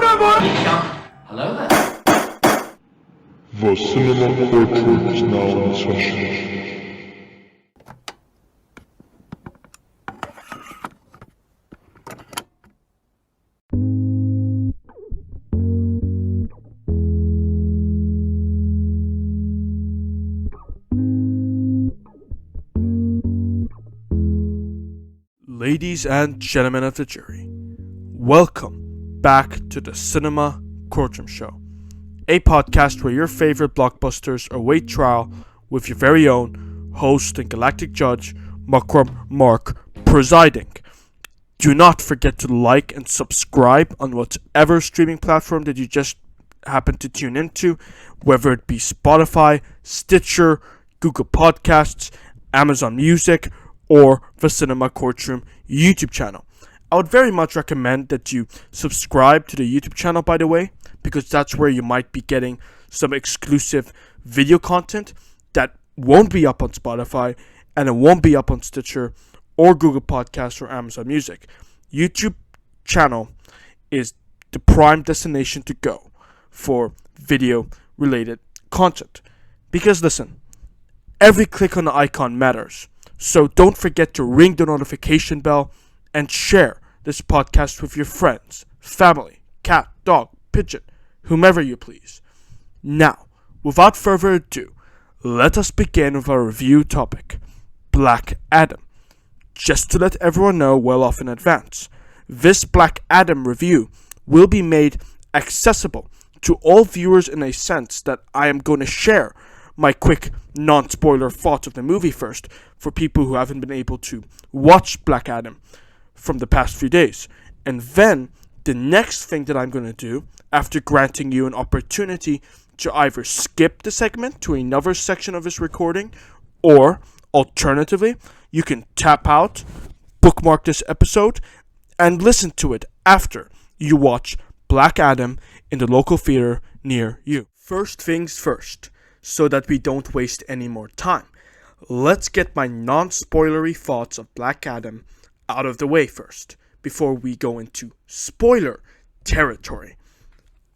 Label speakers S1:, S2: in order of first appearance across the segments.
S1: Hello there.
S2: The cinema courtroom is now in session.
S3: Ladies and gentlemen of the jury, welcome back to the Cinema Courtroom Show, a podcast where your favorite blockbusters await trial with your very own host and galactic judge, Makram Mark, presiding. Do not forget to like and subscribe on whatever streaming platform that you just happen to tune into, whether it be Spotify, Stitcher, Google Podcasts, Amazon Music, or the Cinema Courtroom YouTube channel. I would very much recommend that you subscribe to the YouTube channel, by the way, because that's where you might be getting some exclusive video content that won't be up on Spotify and it won't be up on Stitcher or Google Podcasts or Amazon Music. YouTube channel is the prime destination to go for video related content. Because listen, every click on the icon matters. So don't forget to ring the notification bell and share this podcast with your friends, family, cat, dog, pigeon, whomever you please. Now, without further ado, let us begin with our review topic, Black Adam. Just to let everyone know well off in advance, this Black Adam review will be made accessible to all viewers in a sense that I am going to share my quick non-spoiler thoughts of the movie first for people who haven't been able to watch Black Adam from the past few days. And then the next thing that I'm going to do, after granting you an opportunity to either skip the segment to another section of this recording, or alternatively, you can tap out, bookmark this episode, and listen to it after you watch Black Adam in the local theater near you. First things first, so that we don't waste any more time, let's get my non-spoilery thoughts of Black Adam out of the way first, before we go into spoiler territory.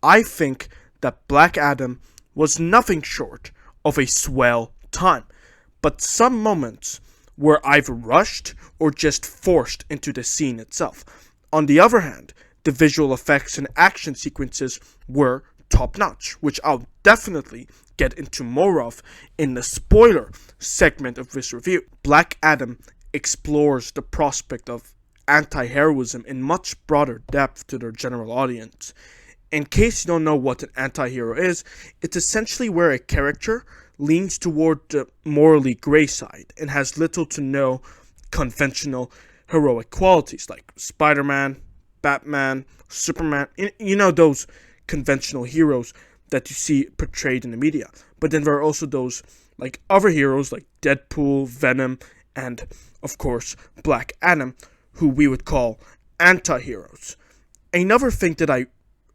S3: I think that Black Adam was nothing short of a swell time, but some moments were either rushed or just forced into the scene itself. On the other hand, the visual effects and action sequences were top-notch, which I'll definitely get into more of in the spoiler segment of this review. Black Adam explores the prospect of anti-heroism in much broader depth to their general audience. In case you don't know what an anti-hero is, it's essentially where a character leans toward the morally gray side and has little to no conventional heroic qualities like Spider-Man, Batman, Superman, you know, those conventional heroes that you see portrayed in the media. But then there are also those like other heroes like Deadpool, Venom, and of course Black Adam, who we would call anti-heroes. Another thing that I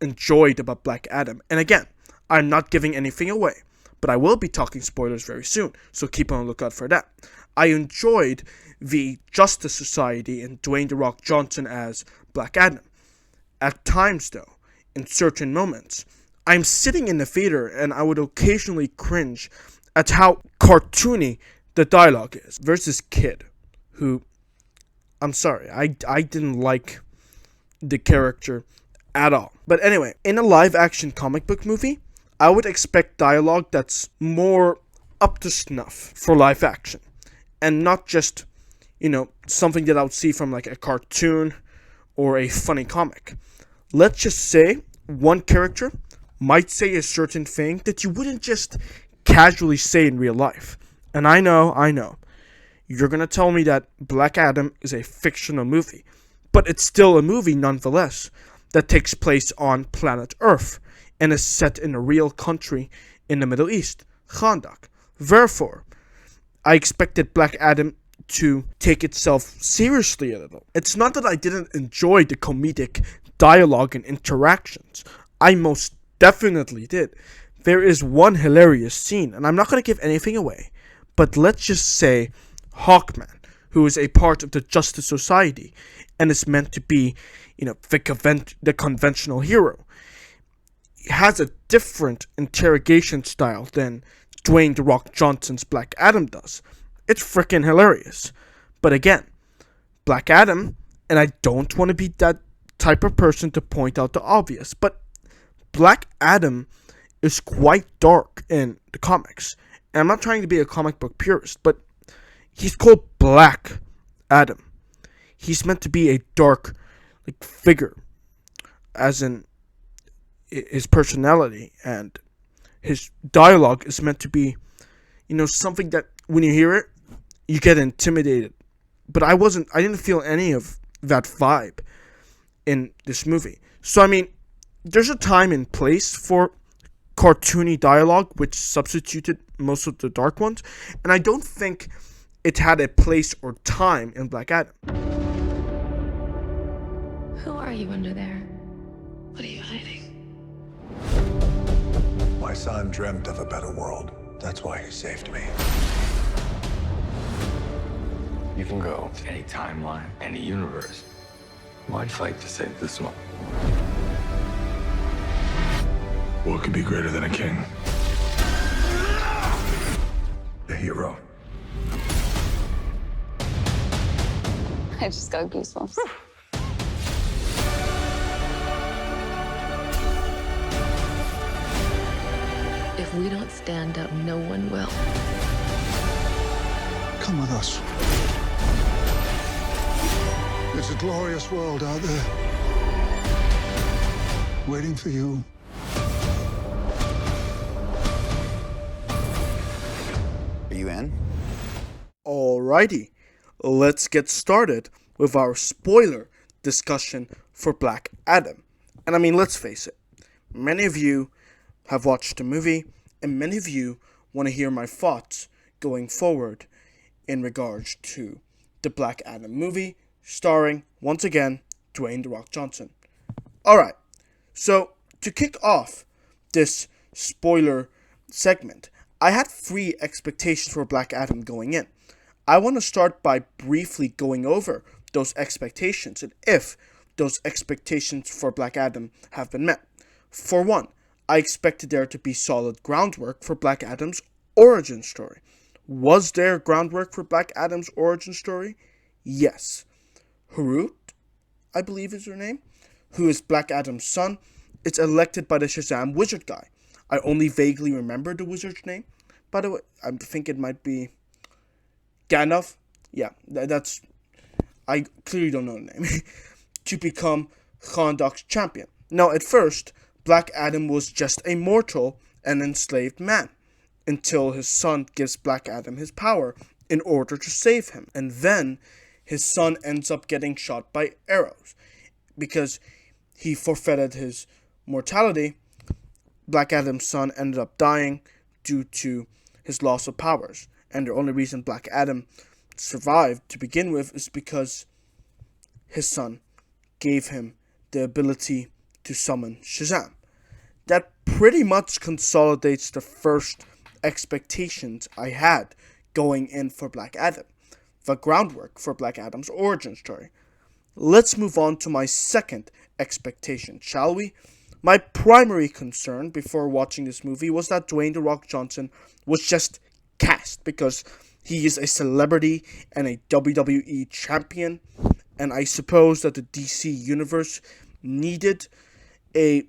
S3: enjoyed about Black Adam, and again, I'm not giving anything away, but I will be talking spoilers very soon, so keep on the lookout for that. I enjoyed the Justice Society and Dwayne "The Rock" Johnson as Black Adam. At times though, in certain moments, I'm sitting in the theater and I would occasionally cringe at how cartoony the dialogue is. There's this kid who, I'm sorry, I didn't like the character at all. But anyway, in a live-action comic book movie, I would expect dialogue that's more up to snuff for live action. And not just, you know, something that I would see from like a cartoon or a funny comic. Let's just say one character might say a certain thing that you wouldn't just casually say in real life. And I know, you're gonna tell me that Black Adam is a fictional movie, but it's still a movie nonetheless that takes place on planet Earth and is set in a real country in the Middle East, Khandak. Therefore, I expected Black Adam to take itself seriously a little. It's not that I didn't enjoy the comedic dialogue and interactions. I most definitely did. There is one hilarious scene, and I'm not going to give anything away, but let's just say Hawkman, who is a part of the Justice Society and is meant to be, the conventional hero, has a different interrogation style than Dwayne "The Rock" Johnson's Black Adam does. It's freaking hilarious. But again, Black Adam, and I don't want to be that type of person to point out the obvious, but Black Adam is quite dark in the comics. And I'm not trying to be a comic book purist, but he's called Black Adam. He's meant to be a dark figure, as in his personality, and his dialogue is meant to be, something that when you hear it, you get intimidated. But I didn't feel any of that vibe in this movie. So, I mean, there's a time and place for cartoony dialogue, which substituted most of the dark ones, and I don't think it had a place or time in Black Adam.
S1: Who are you under there? What are you hiding?
S4: My son dreamt of a better world. That's why he saved me.
S5: You can go to any timeline, any universe. Why'd fight to save this one?
S4: What could be greater than a king? A hero.
S6: I just got goosebumps.
S1: If we don't stand up, no one will.
S4: Come with us. There's a glorious world out there, waiting for you.
S7: Are you in?
S3: Alrighty, let's get started with our spoiler discussion for Black Adam. And I mean, let's face it, many of you have watched the movie, and many of you want to hear my thoughts going forward in regards to the Black Adam movie, starring, once again, Dwayne "The Rock" Johnson. Alright, so to kick off this spoiler segment, I had 3 expectations for Black Adam going in. I want to start by briefly going over those expectations and if those expectations for Black Adam have been met. For one, I expected there to be solid groundwork for Black Adam's origin story. Was there groundwork for Black Adam's origin story? Yes. Harut, I believe is her name, who is Black Adam's son, is elected by the Shazam wizard guy. I only vaguely remember the wizard's name. By the way, I think it might be Gandalf. Yeah, that's... I clearly don't know the name. To become Khandak's champion. Now, at first, Black Adam was just a mortal and enslaved man, until his son gives Black Adam his power in order to save him. And then his son ends up getting shot by arrows. Because he forfeited his mortality, Black Adam's son ended up dying due to his loss of powers. And the only reason Black Adam survived to begin with is because his son gave him the ability to summon Shazam. That pretty much consolidates the first expectations I had going in for Black Adam, the groundwork for Black Adam's origin story. Let's move on to my second expectation, shall we? My primary concern before watching this movie was that Dwayne "The Rock" Johnson was just cast because he is a celebrity and a WWE champion, and I suppose that the DC universe needed a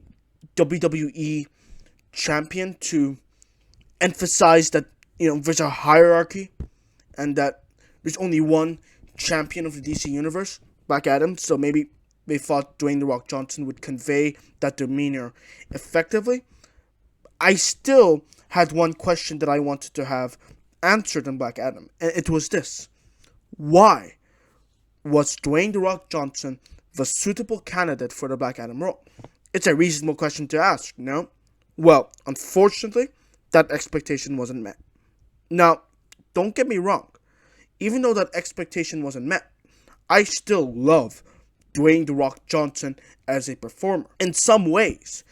S3: WWE champion to emphasize that, there's a hierarchy and that there's only one champion of the DC universe, Black Adam. So maybe they thought Dwayne "The Rock" Johnson would convey that demeanor effectively. I still had one question that I wanted to have answered in Black Adam, and it was this: why was Dwayne "The Rock" Johnson the suitable candidate for the Black Adam role? It's a reasonable question to ask, no? Well, unfortunately, that expectation wasn't met. Now, don't get me wrong. Even though that expectation wasn't met, I still love Dwayne "The Rock" Johnson as a performer. In some ways,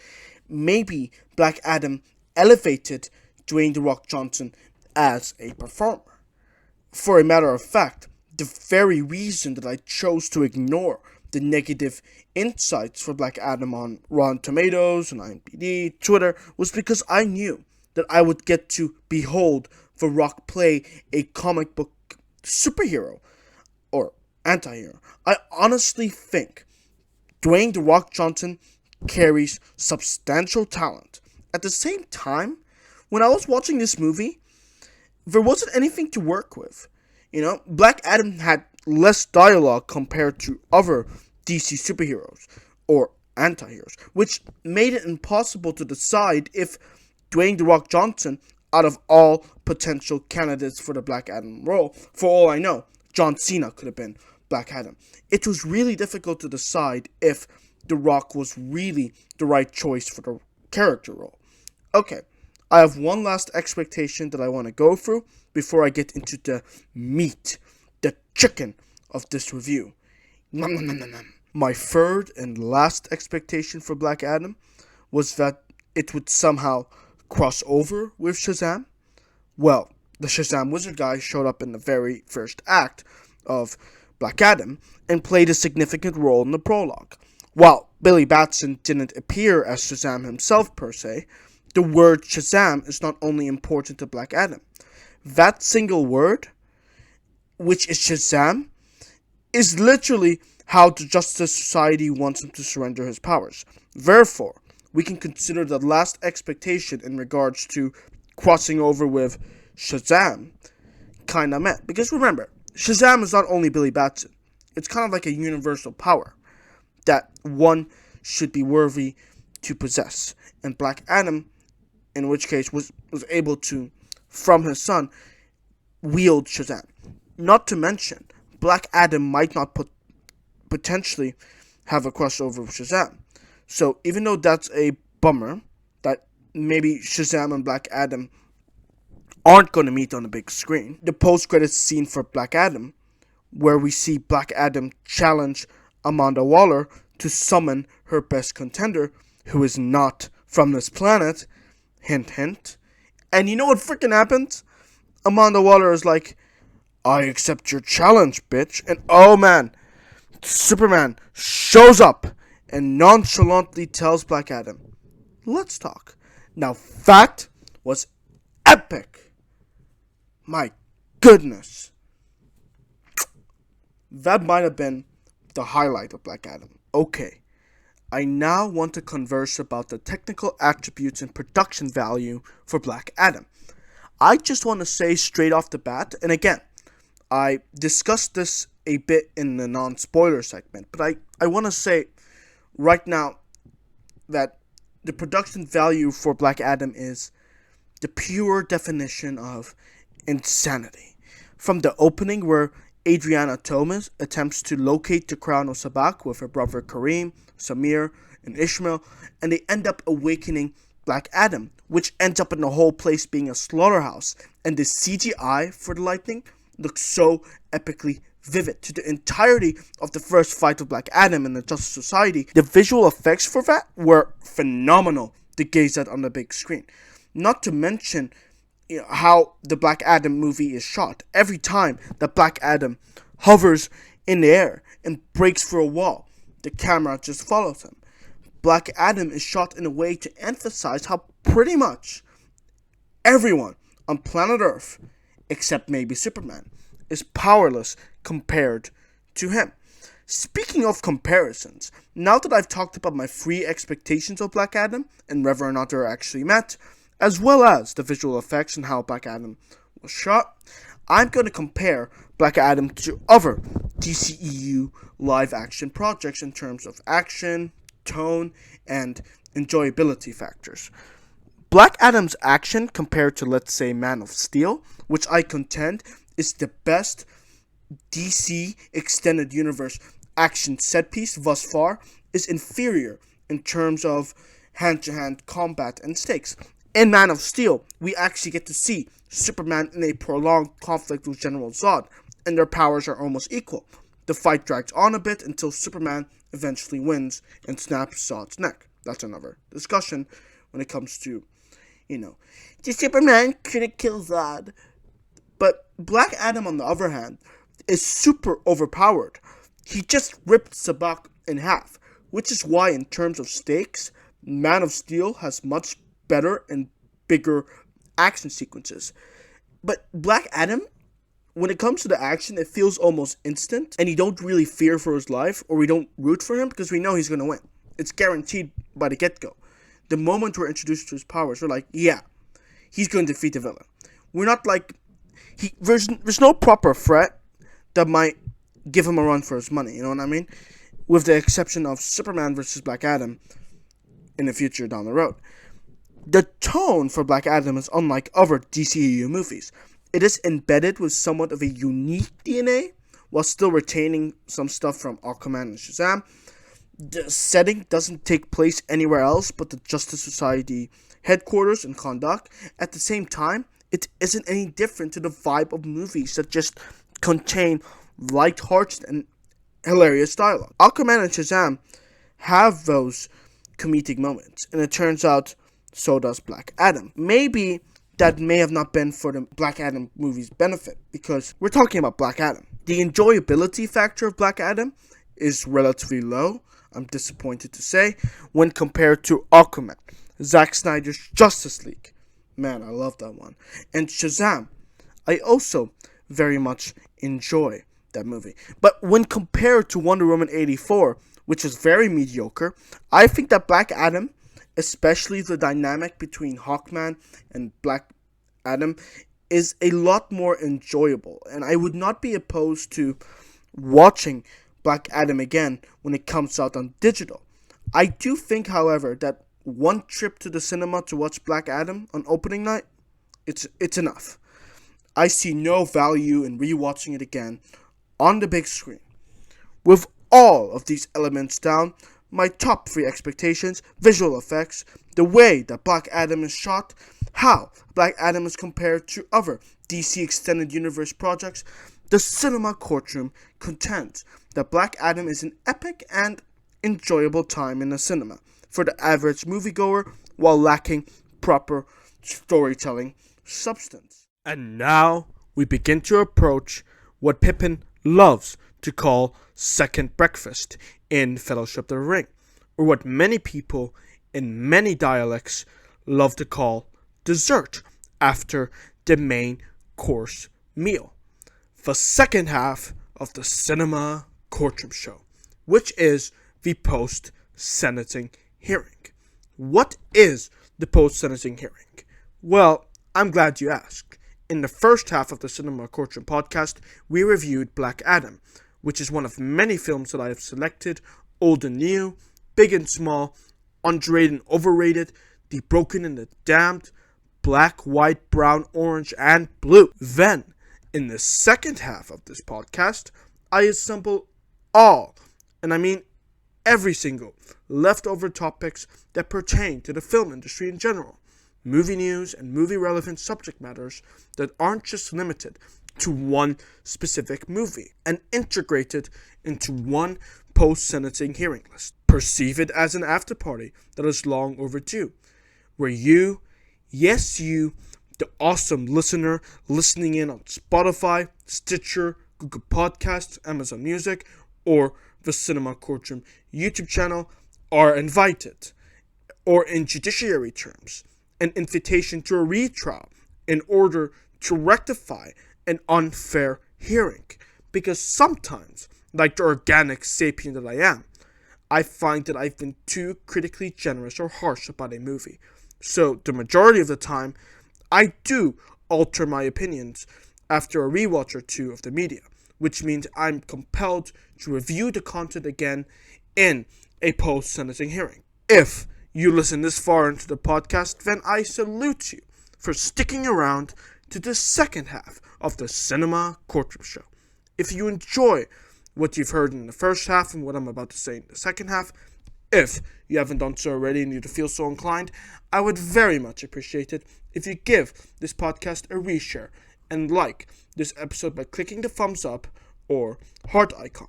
S3: maybe Black Adam elevated Dwayne "The Rock" Johnson as a performer. For a matter of fact, the very reason that I chose to ignore the negative insights for Black Adam on Rotten Tomatoes and IMDb, Twitter, was because I knew that I would get to behold The Rock play a comic book superhero or anti-hero. I honestly think Dwayne "The Rock" Johnson carries substantial talent. At the same time, when I was watching this movie, there wasn't anything to work with. Black Adam had less dialogue compared to other DC superheroes or anti-heroes, which made it impossible to decide if Dwayne "The Rock" Johnson, out of all potential candidates for the Black Adam role, for all I know, John Cena could have been Black Adam. It was really difficult to decide if The Rock was really the right choice for the character role. Okay, I have one last expectation that I want to go through before I get into the meat, the chicken of this review. Nom, nom, nom, nom, nom. My third and last expectation for Black Adam was that it would somehow cross over with Shazam. Well, the Shazam wizard guy showed up in the very first act of Black Adam and played a significant role in the prologue. While Billy Batson didn't appear as Shazam himself per se, the word Shazam is not only important to Black Adam. That single word, which is Shazam, is literally how the Justice Society wants him to surrender his powers. Therefore, we can consider the last expectation in regards to crossing over with Shazam kinda met. Because remember, Shazam is not only Billy Batson. It's kind of like a universal power that one should be worthy to possess. And Black Adam, in which case, was able to, from his son, wield Shazam. Not to mention, Black Adam might not potentially have a crossover with Shazam. So even though that's a bummer, that maybe Shazam and Black Adam aren't going to meet on the big screen, the post-credits scene for Black Adam, where we see Black Adam challenge Amanda Waller to summon her best contender, who is not from this planet, hint hint, and you know what freaking happens? Amanda Waller is like, "I accept your challenge, bitch," and oh man, Superman shows up and nonchalantly tells Black Adam, "Let's talk." Now that was epic. My goodness. That might have been the highlight of Black Adam. Okay, I now want to converse about the technical attributes and production value for Black Adam. I just want to say straight off the bat, and again, I discussed this a bit in the non-spoiler segment, but I want to say right now that the production value for Black Adam is the pure definition of insanity. From the opening where Adriana Thomas attempts to locate the crown of Sabak with her brother Kareem, Samir, and Ishmael, and they end up awakening Black Adam, which ends up in the whole place being a slaughterhouse, and the CGI for the lightning looks so epically vivid to the entirety of the first fight of Black Adam and the Justice Society. The visual effects for that were phenomenal to gaze at on the big screen. Not to mention how the Black Adam movie is shot. Every time that Black Adam hovers in the air and breaks through a wall, the camera just follows him. Black Adam is shot in a way to emphasize how pretty much everyone on planet Earth, except maybe Superman, is powerless compared to him. Speaking of comparisons, now that I've talked about my 3 expectations of Black Adam and whether or not they're actually met, as well as the visual effects and how Black Adam was shot, I'm going to compare Black Adam to other DCEU live-action projects in terms of action, tone, and enjoyability factors. Black Adam's action compared to, let's say, Man of Steel, which I contend is the best DC Extended Universe action set piece thus far, is inferior in terms of hand-to-hand combat and stakes. In Man of Steel, we actually get to see Superman in a prolonged conflict with General Zod, and their powers are almost equal. The fight drags on a bit until Superman eventually wins and snaps Zod's neck. That's another discussion when it comes to, the Superman couldn't kill Zod. But Black Adam, on the other hand, is super overpowered. He just ripped Sabak in half, which is why in terms of stakes, Man of Steel has much better and bigger action sequences. But Black Adam, when it comes to the action, it feels almost instant, and you don't really fear for his life, or we don't root for him, because we know he's going to win. It's guaranteed by the get-go. The moment we're introduced to his powers, we're like, yeah, he's going to defeat the villain. We're not like, there's no proper threat that might give him a run for his money, you know what I mean? With the exception of Superman versus Black Adam in the future down the road. The tone for Black Adam is unlike other DCEU movies. It is embedded with somewhat of a unique DNA, while still retaining some stuff from Aquaman and Shazam. The setting doesn't take place anywhere else but the Justice Society headquarters in Kahndaq. At the same time, it isn't any different to the vibe of movies that just contain light-hearted and hilarious dialogue. Aquaman and Shazam have those comedic moments, and it turns out so does Black Adam. Maybe that may have not been for the Black Adam movie's benefit, because we're talking about Black Adam. The enjoyability factor of Black Adam is relatively low, I'm disappointed to say, when compared to Aquaman, Zack Snyder's Justice League. Man, I love that one. And Shazam, I also very much enjoy that movie. But when compared to Wonder Woman 84, which is very mediocre, I think that Black Adam, especially the dynamic between Hawkman and Black Adam, is a lot more enjoyable. And I would not be opposed to watching Black Adam again when it comes out on digital. I do think, however, that one trip to the cinema to watch Black Adam on opening night, it's enough. I see no value in rewatching it again on the big screen. With all of these elements down, my top 3 expectations: visual effects, the way that Black Adam is shot, how Black Adam is compared to other DC Extended Universe projects. The Cinema Courtroom contends that Black Adam is an epic and enjoyable time in the cinema for the average moviegoer while lacking proper storytelling substance. And now we begin to approach what Pippin loves to call second breakfast in Fellowship of the Ring, or what many people in many dialects love to call dessert after the main course meal. The second half of the Cinema Courtroom show, which is the post-sentencing hearing. What is the post-sentencing hearing? Well, I'm glad you asked. In the first half of the Cinema Courtroom podcast, we reviewed Black Adam, which is one of many films that I have selected, old and new, big and small, underrated and overrated, the broken and the damned, black, white, brown, orange, and blue. Then, in the second half of this podcast, I assemble all, and I mean every single, leftover topics that pertain to the film industry in general. Movie news and movie-relevant subject matters that aren't just limited to one specific movie and integrated into one post-sentencing hearing list. Perceive it as an after-party that is long overdue, where you, yes you, the awesome listener listening in on Spotify, Stitcher, Google Podcasts, Amazon Music, or the Cinema Courtroom YouTube channel, are invited, or in judiciary terms, an invitation to a retrial in order to rectify an unfair hearing. Because sometimes, like the organic sapien that I am, I find that I've been too critically generous or harsh about a movie. So the majority of the time, I do alter my opinions after a rewatch or two of the media, which means I'm compelled to review the content again in a post-sentencing hearing. If you listen this far into the podcast, then I salute you for sticking around to the second half of the Cinema Courtroom show. If you enjoy what you've heard in the first half and what I'm about to say in the second half, if you haven't done so already and you feel so inclined, I would very much appreciate it if you give this podcast a reshare and like this episode by clicking the thumbs up or heart icon.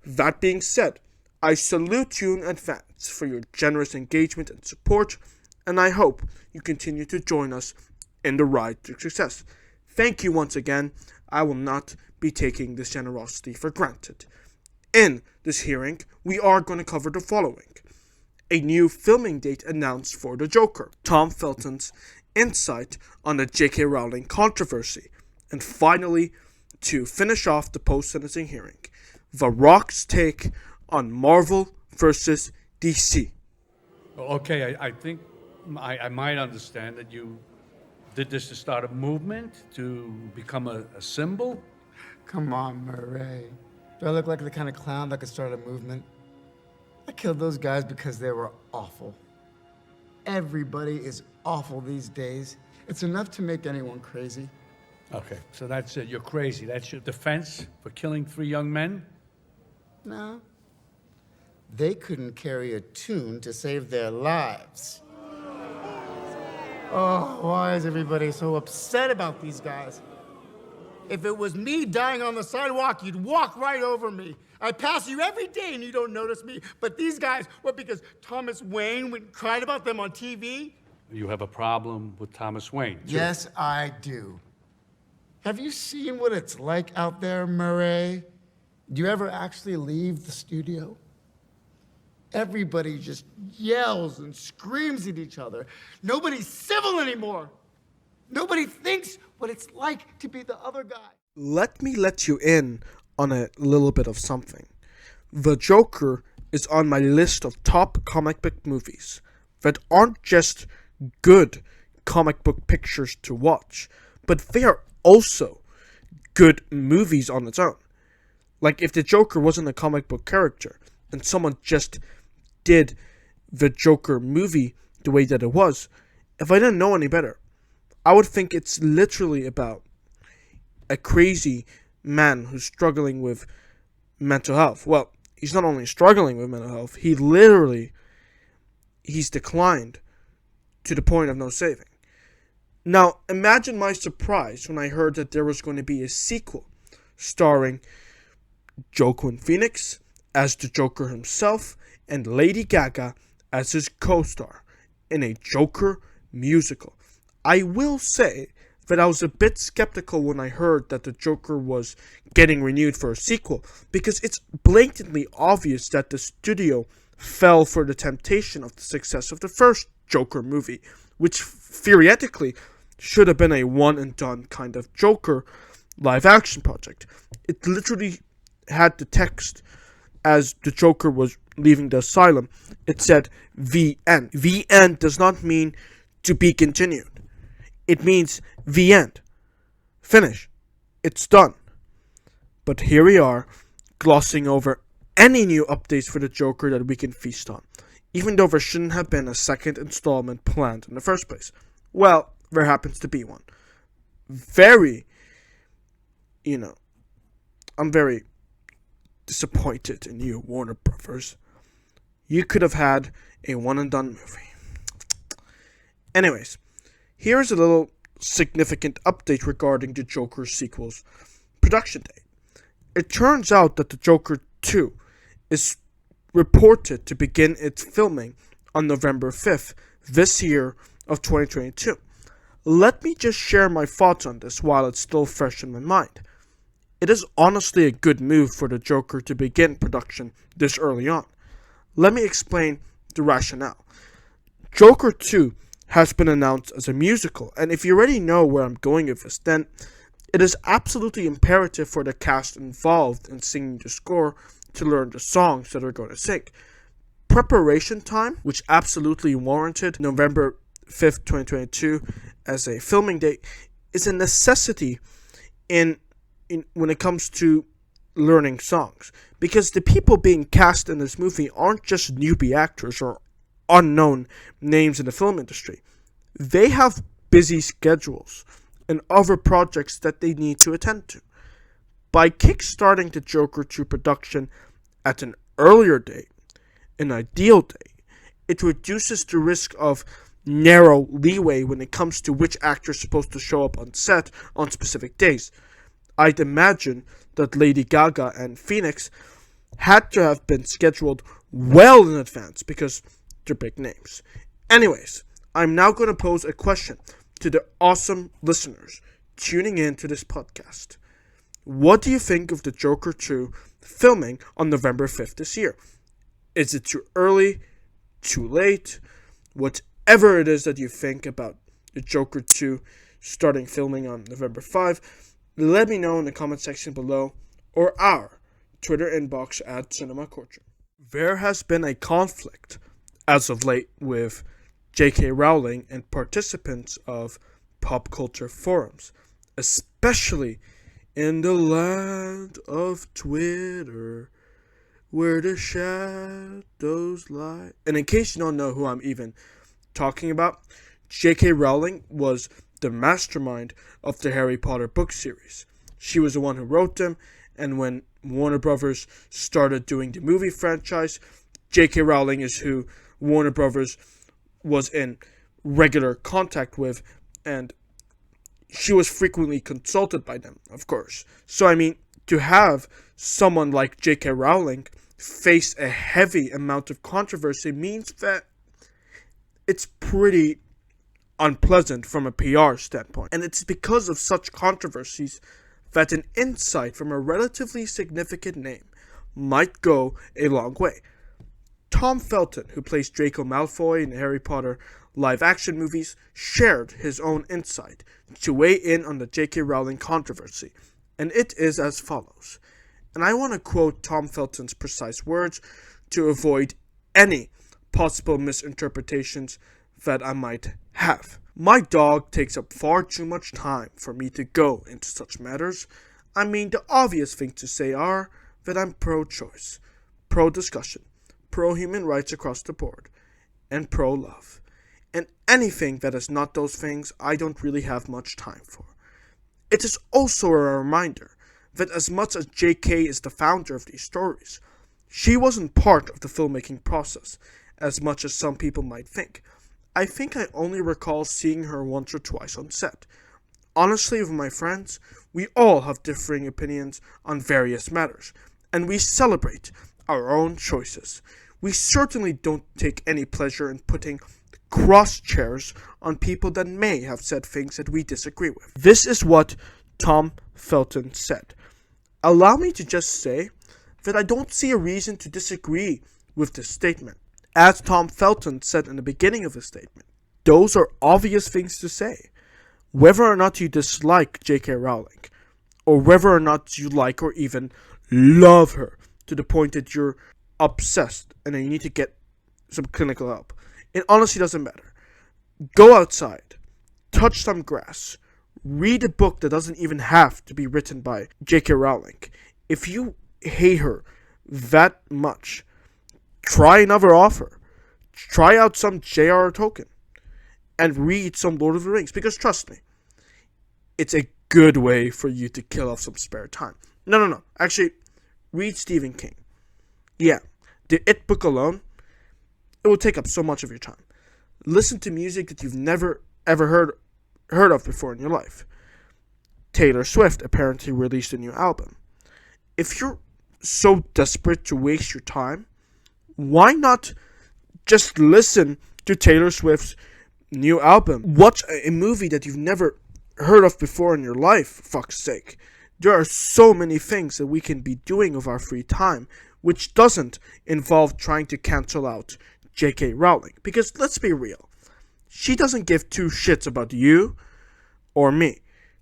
S3: That being said, I salute you in advance for your generous engagement and support, and I hope you continue to join us in the ride to success. Thank you once again. I will not be be taking this generosity for granted. In this hearing, we are going to cover the following: a new filming date announced for The Joker, Tom Felton's insight on the JK Rowling controversy, and finally, to finish off the post-sentencing hearing, The Rock's take on Marvel versus DC.
S8: Okay, I think I might understand that you did this to start a movement, to become a symbol.
S9: Come on, Murray. Do I look like the kind of clown that could start a movement? I killed those guys because they were awful. Everybody is awful these days. It's enough to make anyone crazy.
S8: Okay, so that's it. You're crazy. That's your defense for killing 3 young men?
S9: No. They couldn't carry a tune to save their lives. Oh, why is everybody so upset about these guys? If it was me dying on the sidewalk, you'd walk right over me. I pass you every day and you don't notice me. But these guys, what, because Thomas Wayne cried about them on TV?
S8: You have a problem with Thomas Wayne, too.
S9: Yes, I do. Have you seen what it's like out there, Murray? Do you ever actually leave the studio? Everybody just yells and screams at each other. Nobody's civil anymore. Nobody thinks what it's like to be the other guy.
S3: Let me let you in on a little bit of something. The Joker is on my list of top comic book movies that aren't just good comic book pictures to watch, but they are also good movies on its own. Like, if the Joker wasn't a comic book character and someone just did the Joker movie the way that it was, if I didn't know any better, I would think it's literally about a crazy man who's struggling with mental health. Well, he's not only struggling with mental health, he's declined to the point of no saving. Now, imagine my surprise when I heard that there was going to be a sequel starring Joaquin Phoenix as the Joker himself and Lady Gaga as his co-star in a Joker musical. I will say that I was a bit skeptical when I heard that the Joker was getting renewed for a sequel, because it's blatantly obvious that the studio fell for the temptation of the success of the first Joker movie, which theoretically should have been a one-and-done kind of Joker live-action project. It literally had the text as the Joker was leaving the asylum. It said, "The end." The end does not mean to be continued. It means the end. Finish. It's done. But here we are, glossing over any new updates for the Joker that we can feast on, even though there shouldn't have been a second installment planned in the first place. Well, there happens to be one. I'm very disappointed in you, Warner Brothers. You could have had a one-and-done movie. Anyways, here's a little significant update regarding the Joker sequel's production date. It turns out that the Joker 2 is reported to begin its filming on November 5th this year of 2022. Let me just share my thoughts on this while it's still fresh in my mind. It is honestly a good move for the Joker to begin production this early on. Let me explain the rationale. Joker 2 has been announced as a musical, and if you already know where I'm going with this, then it is absolutely imperative for the cast involved in singing the score to learn the songs that they're going to sing. Preparation time, which absolutely warranted November 5th, 2022 as a filming date, is a necessity in when it comes to learning songs, because the people being cast in this movie aren't just newbie actors or unknown names in the film industry. They have busy schedules and other projects that they need to attend to. By kickstarting the Joker 2 production at an earlier date, an ideal date, it reduces the risk of narrow leeway when it comes to which actor is supposed to show up on set on specific days. I'd imagine that Lady Gaga and Phoenix had to have been scheduled well in advance because they're big names. Anyways, I'm now going to pose a question to the awesome listeners tuning in to this podcast. What do you think of the Joker 2 filming on November 5th this year? Is it too early? Too late? Whatever it is that you think about the Joker 2 starting filming on November 5, let me know in the comment section below or our Twitter inbox at Cinema Courtroom. There has been a conflict as of late with JK Rowling and participants of pop culture forums, especially in the land of Twitter, where the shadows lie. And in case you don't know who I'm even talking about, JK Rowling was the mastermind of the Harry Potter book series. She was the one who wrote them, and when Warner Brothers started doing the movie franchise, JK Rowling is who Warner Brothers was in regular contact with, and she was frequently consulted by them, of course. So, I mean, to have someone like JK Rowling face a heavy amount of controversy means that it's pretty unpleasant from a PR standpoint. And it's because of such controversies that an insight from a relatively significant name might go a long way. Tom Felton, who plays Draco Malfoy in the Harry Potter live-action movies, shared his own insight to weigh in on the J.K. Rowling controversy, and it is as follows. And I want to quote Tom Felton's precise words to avoid any possible misinterpretations that I might have. My dog takes up far too much time for me to go into such matters. I mean, the obvious things to say are that I'm pro-choice, pro-discussion, pro-human rights across the board, and pro-love. And anything that is not those things, I don't really have much time for. It is also a reminder that as much as JK is the founder of these stories, she wasn't part of the filmmaking process, as much as some people might think. I think I only recall seeing her once or twice on set. Honestly, with my friends, we all have differing opinions on various matters, and we celebrate our own choices. We certainly don't take any pleasure in putting cross chairs on people that may have said things that we disagree with. This is what Tom Felton said. Allow me to just say that I don't see a reason to disagree with this statement. As Tom Felton said in the beginning of his statement, those are obvious things to say. Whether or not you dislike J.K. Rowling, or whether or not you like or even love her to the point that you're obsessed and then you need to get some clinical help, it honestly doesn't matter. Go outside, touch some grass, read a book that doesn't even have to be written by J.K. Rowling. If you hate her that much, try another author. Try out some J.R.R. Tolkien and read some Lord of the Rings, because trust me, it's a good way for you to kill off some spare time. No. Actually, read Stephen King. Yeah, the It book alone, it will take up so much of your time. Listen to music that you've never ever heard of before in your life. Taylor Swift apparently released a new album. If you're so desperate to waste your time, why not just listen to Taylor Swift's new album? Watch a movie that you've never heard of before in your life, for fuck's sake. There are so many things that we can be doing with our free time, which doesn't involve trying to cancel out J.K. Rowling. Because let's be real, she doesn't give two shits about you or me.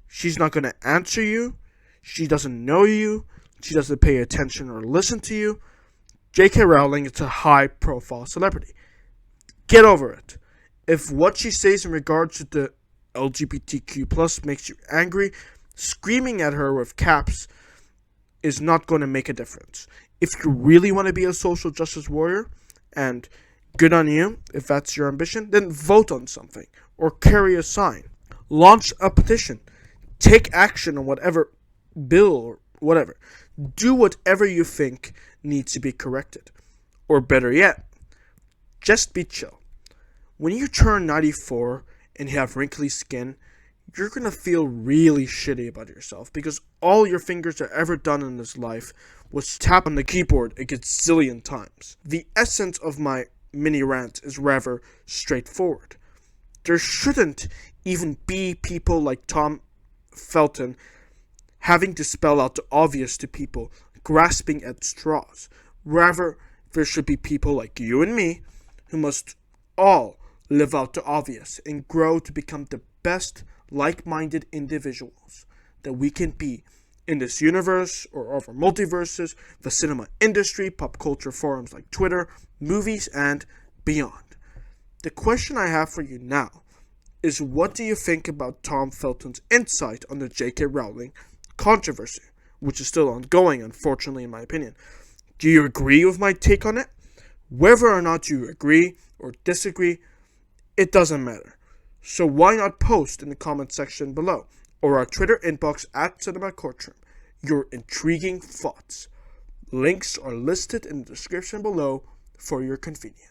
S3: She's not going to answer you. She doesn't know you. She doesn't pay attention or listen to you. J.K. Rowling is a high-profile celebrity. Get over it. If what she says in regards to the LGBTQ+ makes you angry, screaming at her with caps is not going to make a difference. If you really want to be a social justice warrior, and good on you if that's your ambition, then vote on something or carry a sign. Launch a petition. Take action on whatever bill or whatever. Do whatever you think needs to be corrected. Or better yet, just be chill. When you turn 94 and you have wrinkly skin, you're going to feel really shitty about yourself because all your fingers have ever done in this life was tap on the keyboard a gazillion times. The essence of my mini rant is rather straightforward. There shouldn't even be people like Tom Felton having to spell out the obvious to people grasping at straws. Rather, there should be people like you and me who must all live out the obvious and grow to become the best like-minded individuals that we can be in this universe or other multiverses, the cinema industry, pop culture forums like Twitter, movies, and beyond. The question I have for you now is, what do you think about Tom Felton's insight on the JK Rowling controversy, which is still ongoing, unfortunately, in my opinion? Do you agree with my take on it? Whether or not you agree or disagree, it doesn't matter. So why not post in the comment section below, or our Twitter inbox at Cinema Courtroom, your intriguing thoughts. Links are listed in the description below for your convenience.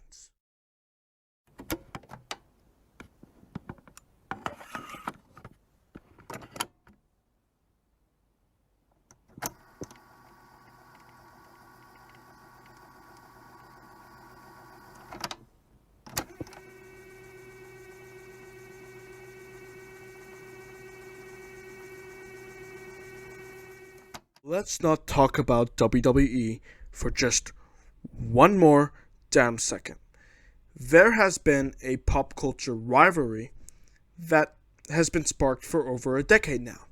S3: Let's not talk about WWE for just one more damn second. There has been a pop culture rivalry that has been sparked for over a decade now.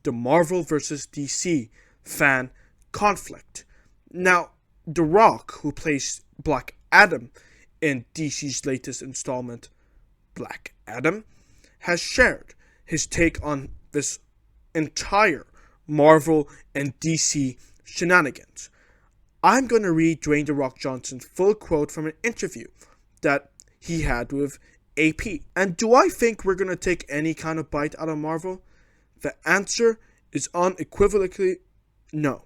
S3: The Marvel vs. DC fan conflict. Now, The Rock, who plays Black Adam in DC's latest installment, Black Adam, has shared his take on this entire Marvel and DC shenanigans. I'm going to read Dwayne "The Rock" Johnson's full quote from an interview that he had with AP. And do I think we're going to take any kind of bite out of Marvel? The answer is unequivocally no.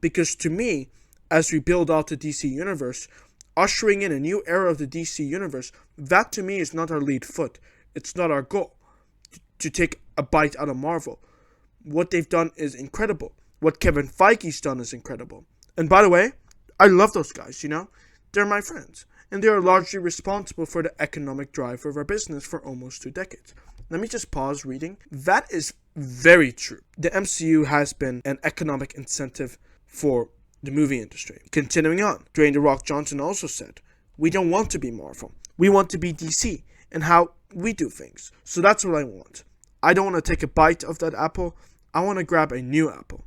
S3: Because to me, as we build out the DC universe, ushering in a new era of the DC universe, that to me is not our lead foot. It's not our goal to take a bite out of Marvel. What they've done is incredible. What Kevin Feige's done is incredible. And by the way, I love those guys, you know? They're my friends. And they are largely responsible for the economic drive of our business for almost 2 decades. Let me just pause reading. That is very true. The MCU has been an economic incentive for the movie industry. Continuing on, Dwayne "The Rock" Johnson also said, "We don't want to be Marvel. We want to be DC and how we do things. So that's what I want. I don't want to take a bite of that apple. I want to grab a new apple."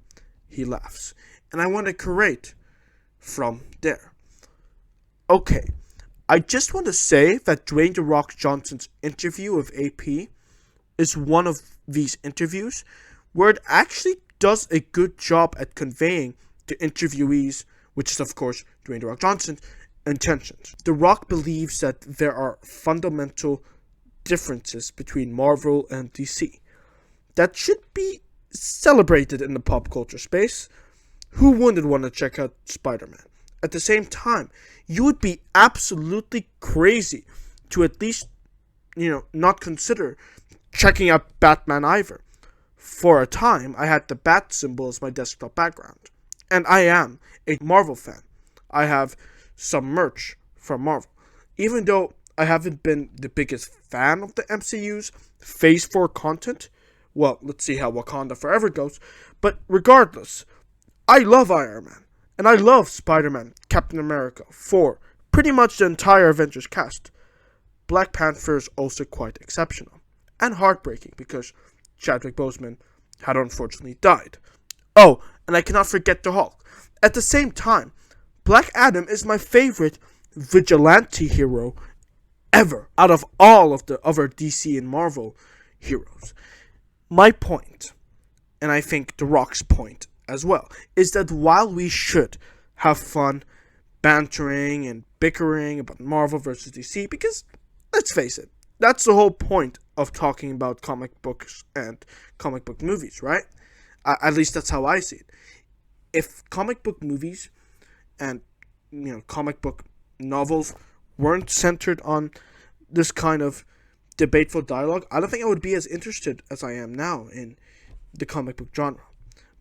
S3: He laughs. "And I want to create from there." Okay, I just want to say that Dwayne "The Rock" Johnson's interview with AP is one of these interviews where it actually does a good job at conveying the interviewees, which is of course Dwayne "The Rock" Johnson's intentions. The Rock believes that there are fundamental differences between Marvel and DC that should be celebrated in the pop culture space. Who wouldn't want to check out Spider-Man? At the same time, you would be absolutely crazy to at least, not consider checking out Batman either. For a time, I had the bat symbol as my desktop background. And I am a Marvel fan. I have some merch from Marvel. Even though I haven't been the biggest fan of the MCU's Phase 4 content, well, let's see how Wakanda Forever goes. But regardless, I love Iron Man. And I love Spider-Man, Captain America, Thor, pretty much the entire Avengers cast. Black Panther is also quite exceptional. And heartbreaking because Chadwick Boseman had unfortunately died. Oh, and I cannot forget the Hulk. At the same time, Black Adam is my favorite vigilante hero ever out of all of the other DC and Marvel heroes. My point, and I think The Rock's point as well, is that while we should have fun bantering and bickering about Marvel versus DC, because let's face it, that's the whole point of talking about comic books and comic book movies, right? At least that's how I see it. If comic book movies and comic book novels weren't centered on this kind of debateful dialogue, I don't think I would be as interested as I am now in the comic book genre.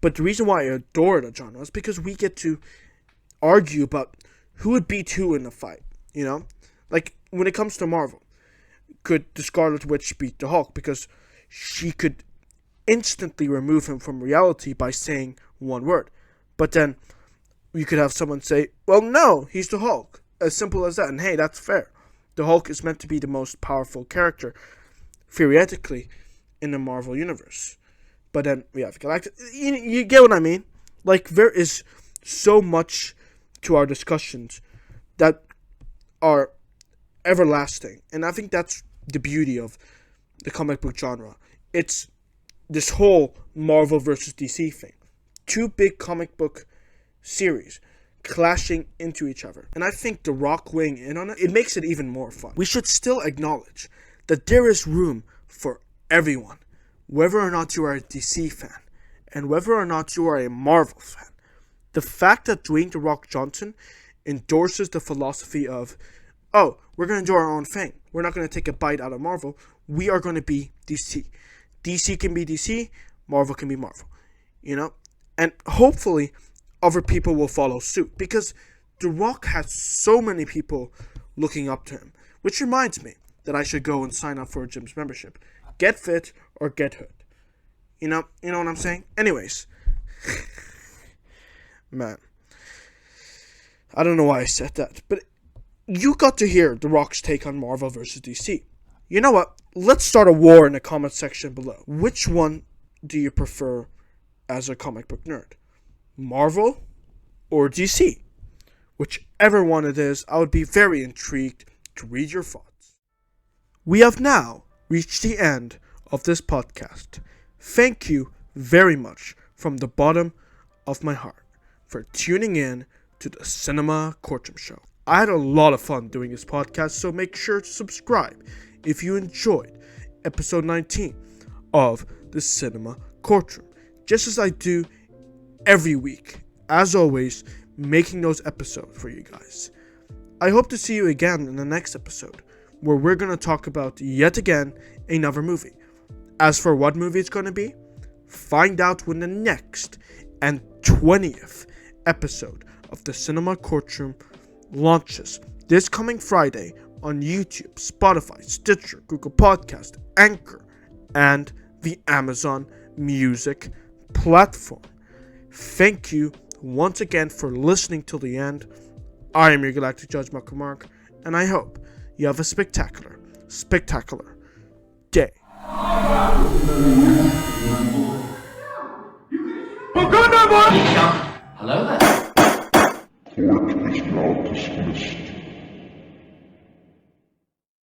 S3: But the reason why I adore the genre is because we get to argue about who would beat who in a fight, Like, when it comes to Marvel, could the Scarlet Witch beat the Hulk? Because she could instantly remove him from reality by saying one word. But then you could have someone say, well, no, he's the Hulk. As simple as that. And hey, that's fair. The Hulk is meant to be the most powerful character, theoretically, in the Marvel Universe. But then we have Galactus. You get what I mean? Like, there is so much to our discussions that are everlasting. And I think that's the beauty of the comic book genre. It's this whole Marvel versus DC thing. Two big comic book series clashing into each other. And I think The Rock weighing in on it, it makes it even more fun. We should still acknowledge that there is room for everyone, whether or not you are a DC fan, and whether or not you are a Marvel fan. The fact that Dwayne The Rock Johnson endorses the philosophy of, oh, we're going to do our own thing. We're not going to take a bite out of Marvel. We are going to be DC. DC can be DC, Marvel can be Marvel. You know? And hopefully other people will follow suit, because The Rock has so many people looking up to him. Which reminds me that I should go and sign up for a gym's membership. Get fit or get hood. You know what I'm saying? Anyways. Man. I don't know why I said that, but you got to hear The Rock's take on Marvel versus DC. You know what? Let's start a war in the comment section below. Which one do you prefer as a comic book nerd? Marvel or DC? Whichever one it is, I would be very intrigued to read your thoughts. We have now reached the end of this podcast. Thank you very much from the bottom of my heart for tuning in to the Cinema Courtroom Show. I had a lot of fun doing this podcast, so make sure to subscribe if you enjoyed episode 19 of the Cinema Courtroom, just as I do every week, as always, making those episodes for you guys. I hope to see you again in the next episode, where we're going to talk about, yet again, another movie. As for what movie it's going to be, find out when the next and 20th episode of the Cinema Courtroom launches this coming Friday on YouTube, Spotify, Stitcher, Google Podcast, Anchor, and the Amazon Music platform. Thank you once again for listening till the end. I am your Galactic Judge, Mark, and I hope you have a spectacular day.
S10: Hello there.
S2: Court is now dismissed.